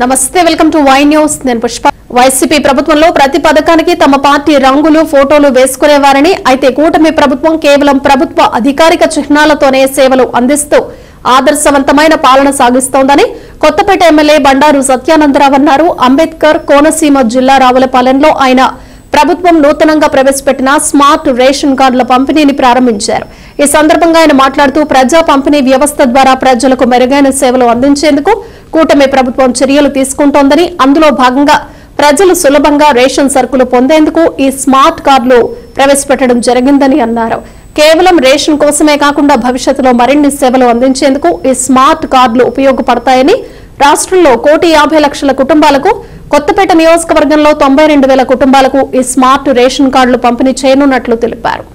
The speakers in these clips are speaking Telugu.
నమస్తే వెల్కమ్ టు వై న్యూస్ నేను పుష్ప వైసీపీ ప్రభుత్వంలో ప్రతి పథకానికి తమ పార్టీ రంగులు ఫోటోలు వేసుకునేవారని అయితే కూటమి ప్రభుత్వం కేవలం ప్రభుత్వ అధికారిక చిహ్నాలతోనే సేవలు అందిస్తూ ఆదర్శవంతమైన పాలన సాగిస్తోందని కొత్తపేట ఎమ్మెల్యే బండారు సత్యానందరావు అన్నారు. అంబేద్కర్ కోనసీమ జిల్లా రావులపాలెంలో ఆయన ప్రభుత్వం నూతనంగా ప్రవేశపెట్టిన స్మార్ట్ రేషన్ కార్డుల పంపిణీని ప్రారంభించారు. ఈ సందర్భంగా ఆయన మాట్లాడుతూ ప్రజా పంపిణీ వ్యవస్థ ద్వారా ప్రజలకు మెరుగైన సేవలు అందించేందుకు కూటమి ప్రభుత్వం చర్యలు తీసుకుంటోందని, అందులో భాగంగా ప్రజలు సులభంగా రేషన్ సరుకులు పొందేందుకు ఈ స్మార్ట్ కార్డులు ప్రవేశపెట్టడం జరిగిందని అన్నారు. కేవలం రేషన్ కోసమే కాకుండా భవిష్యత్తులో మరిన్ని సేవలు అందించేందుకు ఈ స్మార్ట్ కార్డులు ఉపయోగపడతాయని, రాష్ట్రంలో 1,50,00,000 కుటుంబాలకు, కొత్తపేట నియోజకవర్గంలో 92,000 కుటుంబాలకు ఈ స్మార్ట్ రేషన్ కార్డులు పంపిణీ చేయనున్నట్లు తెలిపారు.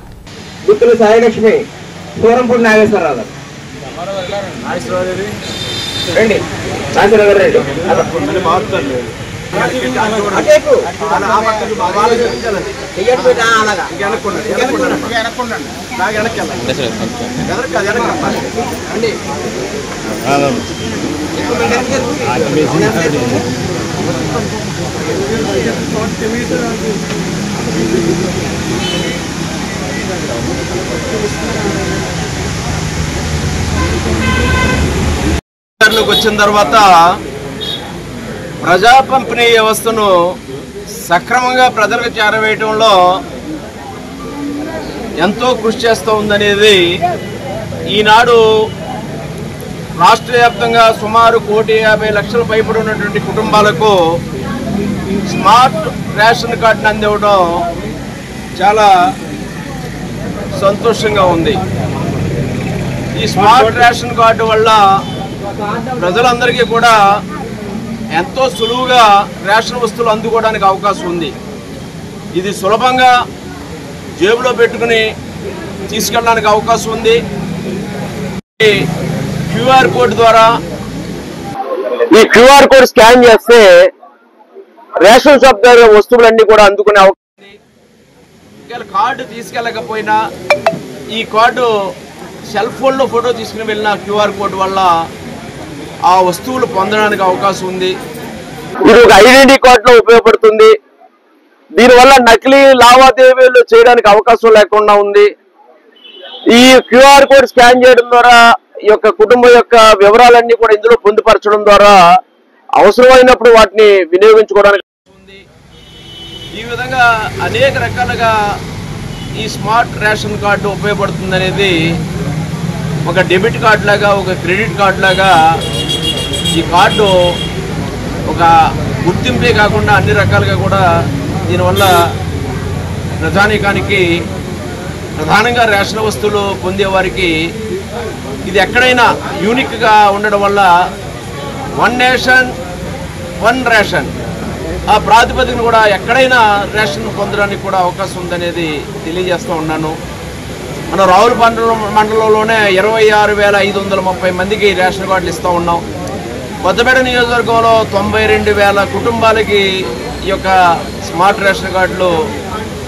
వచ్చిన తర్వాత ప్రజా పంపిణీ వ్యవస్థను సక్రమంగా ప్రజలకు చేరవేయటంలో ఎంతో కృషి చేస్తూ ఉందనేది ఈనాడు రాష్ట్ర వ్యాప్తంగా సుమారు 1,50,00,000 పైబడి ఉన్నటువంటి కుటుంబాలకు స్మార్ట్ రేషన్ కార్డును అందివ్వడం చాలా సంతోషంగా ఉంది. ఈ స్మార్ట్ రేషన్ కార్డు వల్ల ప్రజలందరికీ కూడా ఎంతో సులువుగా రేషన్ వస్తువులు అందుకోవడానికి అవకాశం ఉంది. ఇది సులభంగా జేబులో పెట్టుకుని తీసుకెళ్ళడానికి అవకాశం ఉంది. క్యూఆర్ కోడ్ ద్వారా ఈ క్యూఆర్ కోడ్ స్కాన్ చేస్తే రేషన్ షాప్ దగ్గర వస్తువులన్నీ కూడా అందుకునే అవకాశం ఉంది. కార్డు తీసుకెళ్ళకపోయినా ఈ కార్డు సెల్ ఫోన్లో ఫోటో తీసుకుని వెళ్ళిన క్యూఆర్ కోడ్ వల్ల ఆ వస్తువులు పొందడానికి అవకాశం ఉంది. ఇది ఒక ఐడెంటిటీ కార్డులో ఉపయోగపడుతుంది. దీనివల్ల నకిలీ లావాదేవీలు చేయడానికి అవకాశం లేకుండా ఉంది. ఈ క్యూఆర్ కోడ్ స్కాన్ చేయడం ద్వారా ఈ యొక్క కుటుంబం యొక్క వివరాలన్నీ కూడా ఇందులో పొందుపరచడం ద్వారా అవసరమైనప్పుడు వాటిని వినియోగించుకోవడానికి ఉంది. ఈ విధంగా అనేక రకాలుగా ఈ స్మార్ట్ రేషన్ కార్డు ఉపయోగపడుతుంది అనేది ఒక డెబిట్ కార్డు లాగా, ఒక క్రెడిట్ కార్డు లాగా ఈ కార్డు ఒక గుర్తింపే కాకుండా అన్ని రకాలుగా కూడా దీనివల్ల ప్రజానీకానికి, ప్రధానంగా రేషన్ వస్తువులు పొందేవారికి ఇది ఎక్కడైనా యూనిక్గా ఉండడం వల్ల వన్ నేషన్ వన్ రేషన్ ఆ ప్రాతిపదికన కూడా ఎక్కడైనా రేషన్ పొందడానికి కూడా అవకాశం ఉందనేది తెలియజేస్తూ ఉన్నాను. మనం రావులపాలెం మండలంలోనే 26,530 మందికి రేషన్ కార్డులు ఇస్తూ ఉన్నాం. కొత్తపేట నియోజకవర్గంలో 92,000 కుటుంబాలకి ఈ యొక్క స్మార్ట్ రేషన్ కార్డులు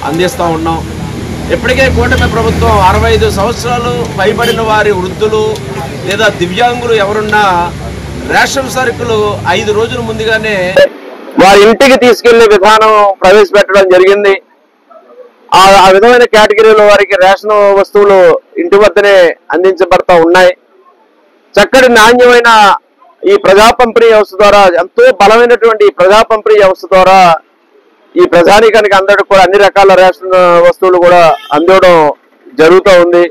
అందిస్తూ ఉన్నాం. ఇప్పటికే కూటమి ప్రభుత్వం 65 సంవత్సరాలు పైబడిన వారి వృద్ధులు లేదా దివ్యాంగులు ఎవరున్నా రేషన్ సరుకులు 5 రోజుల ముందుగానే వారి ఇంటికి తీసుకెళ్లే విధానం ప్రవేశపెట్టడం జరిగింది. ఆ విధమైన కేటగిరీలో వారికి రేషన్ వస్తువులు ఇంటి వద్దనే అందించబడతా ఉన్నాయి. చక్కటి నాణ్యమైన ఈ ప్రజా పంపిణీ వ్యవస్థ ద్వారా, ఎంతో బలమైనటువంటి ప్రజా పంపిణీ వ్యవస్థ ద్వారా ఈ ప్రజానీకానికి అందరికీ కూడా అన్ని రకాల రేషన్ వస్తువులు కూడా అందివ్వడం జరుగుతూ ఉంది.